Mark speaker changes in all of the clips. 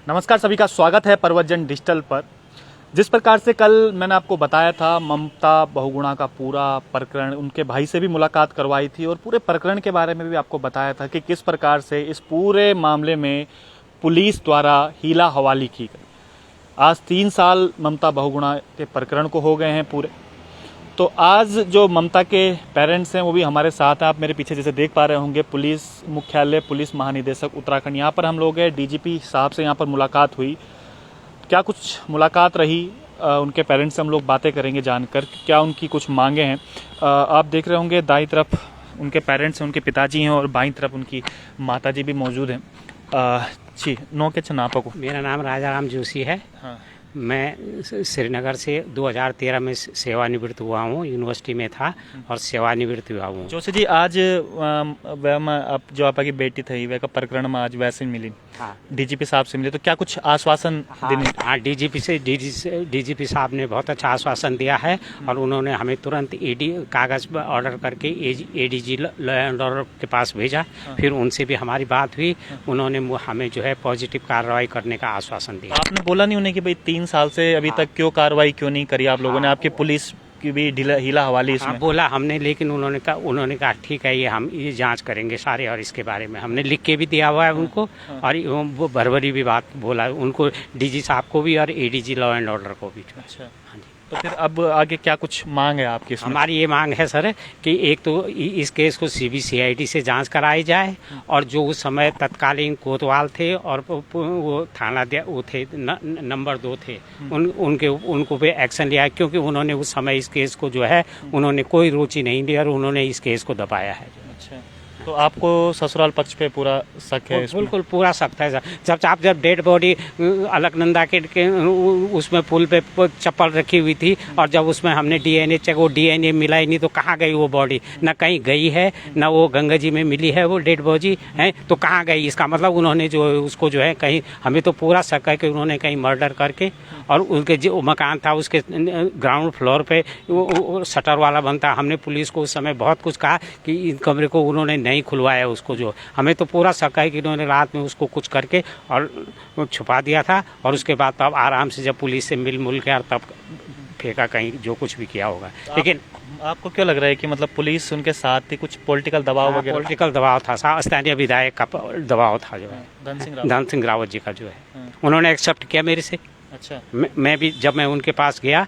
Speaker 1: नमस्कार, सभी का स्वागत है परवतजन डिजिटल पर। जिस प्रकार से कल मैंने आपको बताया था, ममता बहुगुणा का पूरा प्रकरण, उनके भाई से भी मुलाकात करवाई थी और पूरे प्रकरण के बारे में भी आपको बताया था कि किस प्रकार से इस पूरे मामले में पुलिस द्वारा हीला हवाली की गई। आज 3 साल ममता बहुगुणा के प्रकरण को हो गए हैं पूरे। तो आज जो ममता के पेरेंट्स हैं वो भी हमारे साथ हैं। आप मेरे पीछे जैसे देख पा रहे होंगे, पुलिस मुख्यालय, पुलिस महानिदेशक उत्तराखंड, यहाँ पर हम लोग हैं। डीजीपी साहब से यहाँ पर मुलाकात हुई। क्या कुछ मुलाकात रही, उनके पेरेंट्स से हम लोग बातें करेंगे जानकर क्या उनकी कुछ मांगे हैं। आप देख रहे होंगे दाईं तरफ उनके पेरेंट्स हैं, उनके पिताजी हैं और बाईं तरफ उनकी माताजी भी मौजूद हैं। जी, नो के चनापा को।
Speaker 2: मेरा नाम राजा राम जोशी है।
Speaker 1: हाँ।
Speaker 2: मैं श्रीनगर से 2013 में सेवानिवृत्त हुआ हूँ। यूनिवर्सिटी में था और सेवानिवृत्त हुआ हूँ।
Speaker 1: जोशी जी, आज आप जो आपकी बेटी थी वह का प्रकरण में आज वैसे मिली,
Speaker 2: हाँ,
Speaker 1: डीजीपी साहब से मिले, तो क्या कुछ आश्वासन देने?
Speaker 2: हाँ, डीजीपी साहब ने बहुत अच्छा आश्वासन दिया है और उन्होंने हमें तुरंत कागज पर ऑर्डर करके एडीजी लॉ एंड ऑर्डर के पास भेजा। फिर उनसे भी हमारी बात हुई। उन्होंने हमें जो है पॉजिटिव कार्रवाई करने का आश्वासन दिया।
Speaker 1: आपने बोला नहीं उन्हें कि भाई 3 साल से अभी तक क्यों कार्रवाई क्यों नहीं करी आप लोगों ने? आपकी पुलिस की भी हीला हवाली इसमें
Speaker 2: बोला हमने, लेकिन उन्होंने कहा ठीक है, ये जांच करेंगे सारे और इसके बारे में हमने लिख के भी दिया हुआ है उनको। और वो भरभरी भी बात बोला उनको, डीजी साहब को भी और एडीजी लॉ एंड ऑर्डर को भी।
Speaker 1: अच्छा, हाँ जी। तो फिर अब आगे क्या कुछ मांग है आपकी?
Speaker 2: हमारी ये मांग है सर कि एक तो इस केस को सीबीसीआईडी से जांच कराई जाए और जो उस समय तत्कालीन कोतवाल थे और वो थाना वो थे नंबर 2 थे, उनको भी एक्शन लिया है, क्योंकि उन्होंने उस समय इस केस को जो है उन्होंने कोई रुचि नहीं दी और उन्होंने इस केस को दबाया है।
Speaker 1: अच्छा, तो आपको ससुराल पक्ष पे पूरा शक है?
Speaker 2: बिल्कुल पूरा शक है सर। जब डेड बॉडी अलकनंदा के उसमें पुल पे चप्पल रखी हुई थी और जब उसमें हमने डीएनए चेक, वो डीएनए मिला ही नहीं, तो कहाँ गई वो बॉडी? न कहीं गई है, न वो गंगा जी में मिली है वो डेड बॉडी है, तो कहाँ गई? इसका मतलब उन्होंने जो उसको जो है कहीं, हमें तो पूरा शक है कि उन्होंने कहीं मर्डर करके, और उनके जो मकान था उसके ग्राउंड फ्लोर पे वो शटर वाला बनता। हमने पुलिस को उस समय बहुत कुछ कहा कि इन कमरे को उन्होंने नहीं खुलवाया उसको, जो हमें तो पूरा शक है कि इन्होंने रात में उसको कुछ करके और छुपा दिया था और उसके बाद तब आराम से जब पुलिस से मिल के और तब फेंका कहीं, जो कुछ भी किया होगा। लेकिन
Speaker 1: आपको क्या लग रहा है कि मतलब पुलिस उनके साथ थी, कुछ पॉलिटिकल दबाव वगैरह?
Speaker 2: पॉलिटिकल दबाव था, स्थानीय विधायक का दबाव था जो है, धन सिंह रावत जी का जो है, उन्होंने एक्सेप्ट किया मेरे से।
Speaker 1: अच्छा,
Speaker 2: मैं भी जब मैं उनके पास गया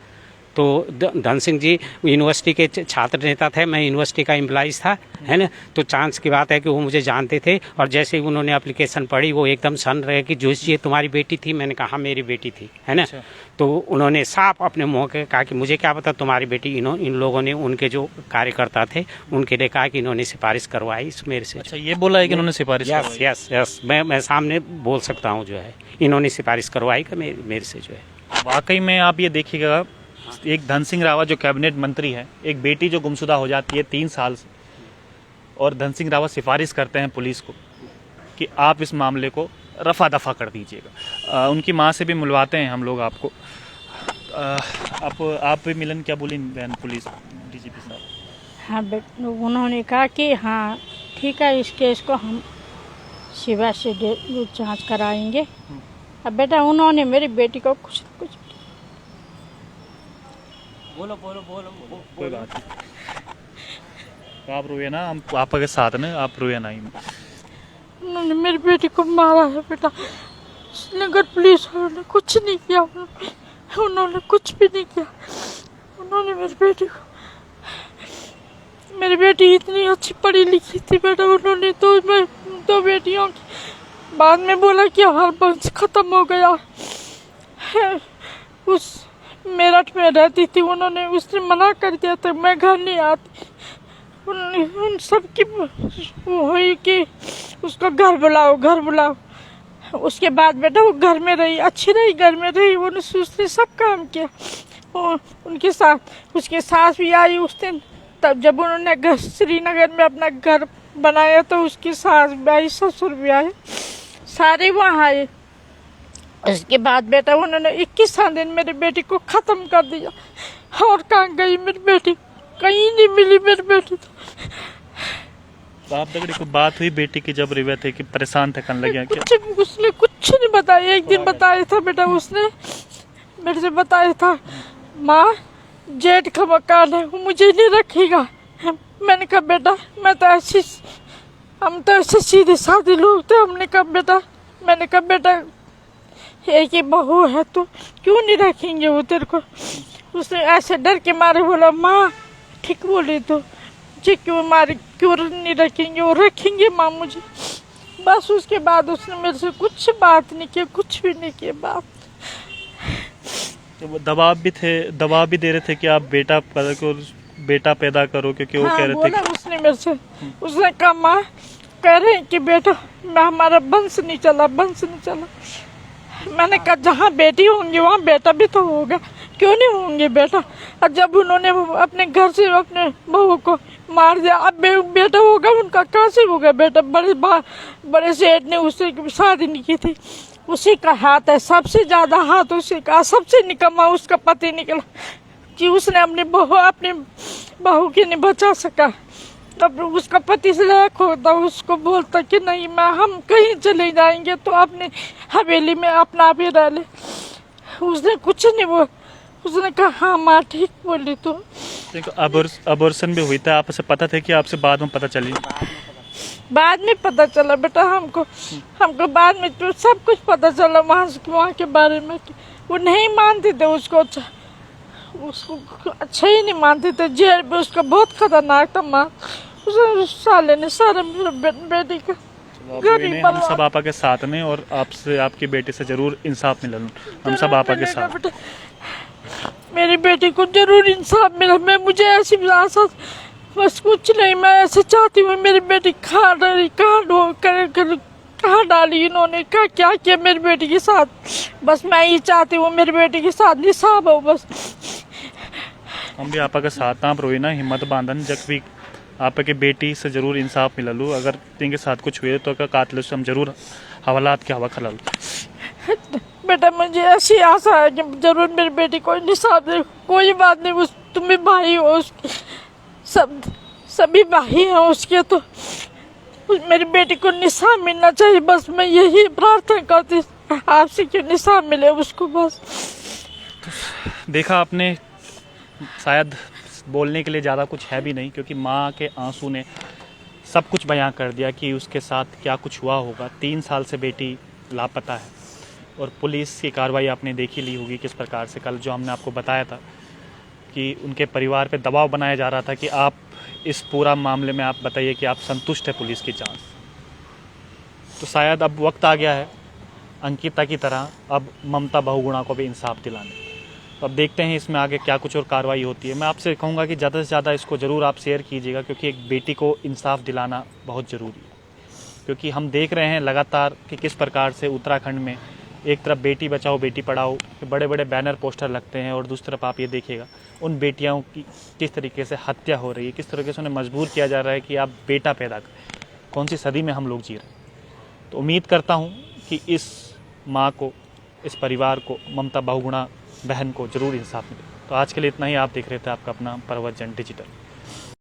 Speaker 2: तो धन सिंह जी यूनिवर्सिटी के छात्र नेता थे, मैं यूनिवर्सिटी का एम्प्लॉइज था, है ना। तो चांस की बात है कि वो मुझे जानते थे और जैसे ही उन्होंने एप्लीकेशन पढ़ी वो एकदम सन रहे कि जोशी ये तुम्हारी बेटी थी? मैंने कहा मेरी बेटी थी, है ना।
Speaker 1: अच्छा।
Speaker 2: तो उन्होंने साफ अपने मुँह के कहा कि मुझे क्या पता तुम्हारी बेटी। इन लोगों ने, उनके जो कार्यकर्ता थे उनके लिए कहा कि इन्होंने सिफारिश करवाई मेरे से।
Speaker 1: अच्छा, ये बोला है कि उन्होंने सिफारिश?
Speaker 2: यस, मैं सामने बोल सकता हूँ जो है, इन्होंने सिफारिश करवाई कि मेरे से जो है।
Speaker 1: वाकई में आप ये देखिएगा, एक धन सिंह रावत जो कैबिनेट मंत्री है, एक बेटी जो गुमशुदा हो जाती है 3 साल से, और धन सिंह रावत सिफारिश करते हैं पुलिस को कि आप इस मामले को रफा दफा कर दीजिएगा। उनकी माँ से भी मिलवाते हैं हम लोग आपको। आप भी मिलन, क्या बोली बहन पुलिस डीजीपी साहब?
Speaker 3: हाँ, उन्होंने कहा कि हाँ ठीक है, इस केस को हम शिवा से जांच कराएंगे। अब बेटा उन्होंने मेरी बेटी को कुछ
Speaker 2: बोलो
Speaker 1: कोई बात नहीं, आप रोए ना, हम आपके साथ ना, आप रोए ना।
Speaker 3: उन्होंने मेरी बेटी को मारा है बेटा। नगर पुलिस वालों ने कुछ नहीं किया, उन्होंने कुछ भी नहीं किया। उन्होंने मेरी बेटी इतनी अच्छी पढ़ी लिखी थी बेटा, उन्होंने दो बेटियों की बाद में बोला कि हर वंश खत्म हो गया है। उस मेरठ में रहती थी, उन्होंने उसने मना कर दिया था, मैं घर नहीं आती। उन सब की वो हुई कि उसको घर बुलाओ। उसके बाद बेटा वो घर में रही, अच्छी रही, घर में रही, उसने सब काम किया उनके साथ। उसके सास भी आई उस दिन, तब जब उन्होंने श्रीनगर में अपना घर बनाया तो उसकी सास भी आई, ससुर भी आए, सारे वहाँ आए। उसके बाद बेटा उन्होंने 21 दिन मेरी बेटी को खत्म कर दिया। और कहाँ गई मेरी बेटी? कहीं नहीं मिली मेरी बेटी। तो
Speaker 1: आप तक बात हुई बेटी की जब रिवे थे कि परेशान थे, करने लगे क्या?
Speaker 3: उसने कुछ नहीं बताया, एक दिन बताया था बेटा, उसने मेरे से बताया था माँ जेठ का मकान है, वो मुझे नहीं रखेगा। मैंने कहा बेटा मैं तो ऐसी, हम तो ऐसे सीधे साधे लोग थे। हमने कहा बेटा, मैंने कहा बेटा एक ही बहू है तो क्यों नहीं रखेंगे वो तेरे को। उसने ऐसे डर के मारे बोला माँ ठीक बोले तो मुझे क्यों मारे, क्यों नहीं रखेंगे, वो रखेंगे माँ मुझे। बस उसके बाद उसने मेरे से कुछ बात नहीं किया, कुछ भी नहीं किया बात।
Speaker 1: तो वो दबाव भी दे रहे थे कि आप बेटा पैदा करो, क्योंकि वो
Speaker 3: हाँ,
Speaker 1: कह रहे थे
Speaker 3: बोला उसने मेरे से, उसने कहा माँ कह रहे हैं कि बेटा मैं हमारा वंश नहीं चला, वंश नहीं चला। मैंने कहा जहाँ बेटी होंगी वहाँ बेटा भी तो होगा, क्यों नहीं होंगे बेटा। और जब उन्होंने अपने घर से अपने बहू को मार दिया, अब बेटा होगा उनका, कहाँ से होगा बेटा। बड़े सेठ ने उससे शादी नहीं की थी, उसी का हाथ है, सबसे ज्यादा हाथ उसी का, सबसे निकम्मा उसका पति निकला कि उसने अपनी बहू की नहीं बचा सका। तब उसका पति से लायक होता, उसको बोलता कि नहीं मैं हम कहीं चले जाएंगे तो अपने हवेली में अपना भी रह ले। उसने कुछ नहीं बोला, उसने कहा हाँ माँ ठीक बोली तो।
Speaker 1: अबॉर्शन भी हुई था, आपसे पता था कि आपसे बाद में पता चली?
Speaker 3: बाद में पता चला बेटा हमको बाद में तो सब कुछ पता चला वहाँ के बारे में। वो नहीं मानते थे उसको अच्छा ही नहीं मानते थे। जेल में उसका बहुत खतरनाक था माँ, उस साले ने सारे मेरे बेटी का गरीब।
Speaker 1: हम सब आपा के साथ में, और आपसे आपकी बेटी से जरूर इंसाफ मिला, हम सब आपा के साथ।
Speaker 3: मेरी बेटी को जरूर इंसाफ मिला। मैं मुझे ऐसी आशा बस कुछ नहीं, मैं ऐसे चाहती हूँ मेरी बेटी कहाँ डाली इन्होंने, क्या किया मेरी बेटी के साथ। बस मैं ये चाहती हूँ मेरी बेटी के साथ इंसाफ हो बस।
Speaker 1: हम भी आपा के साथ, आप रोई ना, हिम्मत बांधन, जब भी आपके बेटी से जरूर इंसाफ मिललू। अगर इनके साथ कुछ हुए तो कातिल से हम जरूर हवालात के हवा खिलालू।
Speaker 3: बेटा मुझे ऐसी आशा है कि जरूर मेरी बेटी को इंसाफ दे। कोई बात नहीं, उस तुम भी भाई हो उसके, सभी भाई हैं उसके, तो मेरी बेटी को निसाब मिलना चाहिए। बस मैं यही प्रार्थना करती आपसे कि निसाब मिले उसको बस।
Speaker 1: देखा आपने, शायद बोलने के लिए ज़्यादा कुछ है भी नहीं, क्योंकि माँ के आंसू ने सब कुछ बयां कर दिया कि उसके साथ क्या कुछ हुआ होगा। 3 साल से बेटी लापता है और पुलिस की कार्रवाई आपने देखी ली होगी किस प्रकार से। कल जो हमने आपको बताया था कि उनके परिवार पे दबाव बनाया जा रहा था कि आप इस पूरा मामले में आप बताइए कि आप संतुष्ट है पुलिस की जांच। तो शायद अब वक्त आ गया है अंकिता की तरह अब ममता बहुगुणा को भी इंसाफ दिलाने। तो अब देखते हैं इसमें आगे क्या कुछ और कार्रवाई होती है। मैं आपसे कहूँगा कि ज़्यादा से ज़्यादा इसको ज़रूर आप शेयर कीजिएगा, क्योंकि एक बेटी को इंसाफ दिलाना बहुत ज़रूरी है। क्योंकि हम देख रहे हैं लगातार कि किस प्रकार से उत्तराखंड में एक तरफ बेटी बचाओ बेटी पढ़ाओ के बड़े बड़े बैनर पोस्टर लगते हैं, और दूसरी तरफ आप ये देखिएगा उन बेटियों की किस तरीके से हत्या हो रही है, किस तरीके से उन्हें मजबूर किया जा रहा है कि आप बेटा पैदा करें। कौन सी सदी में हम लोग जी रहे हैं। तो उम्मीद करता हूँ कि इस माँ को, इस परिवार को, ममता बहुगुणा बहन को ज़रूर इंसाफ मिले। तो आज के लिए इतना ही। आप देख रहे थे आपका अपना प्रवचन डिजिटल।